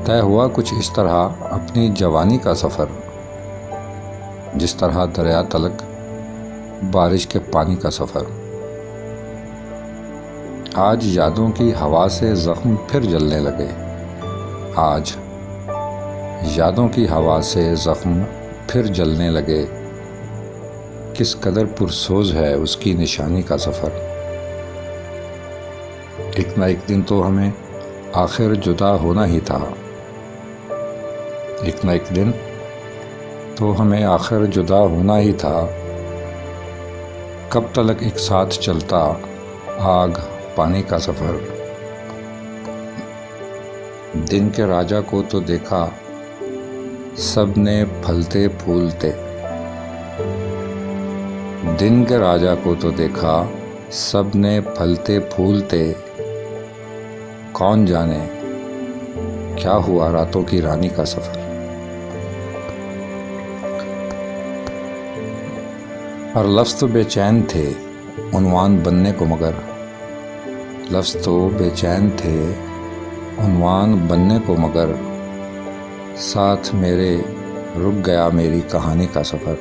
तय हुआ कुछ इस तरह अपनी जवानी का सफ़र, जिस तरह दरिया तलक बारिश के पानी का सफ़र। आज यादों की हवा से ज़ख्म फिर जलने लगे, आज यादों की हवा से ज़ख्म फिर जलने लगे। किस कदर पुरसोज है उसकी निशानी का सफ़र। एक ना एक दिन तो हमें आखिर जुदा होना ही था, एक ना एक दिन तो हमें आखिर जुदा होना ही था। कब तलक एक साथ चलता आग पानी का सफ़र। दिन के राजा को तो देखा सबने फलते फूलते, दिन के राजा को तो देखा सबने फलते फूलते। कौन जाने क्या हुआ रातों की रानी का सफ़र। और लफ्ज़ तो बेचैन थे उन्वान बनने को, मगर लफ्ज़ तो बेचैन थे उन्वान बनने को, मगर साथ मेरे रुक गया मेरी कहानी का सफ़र।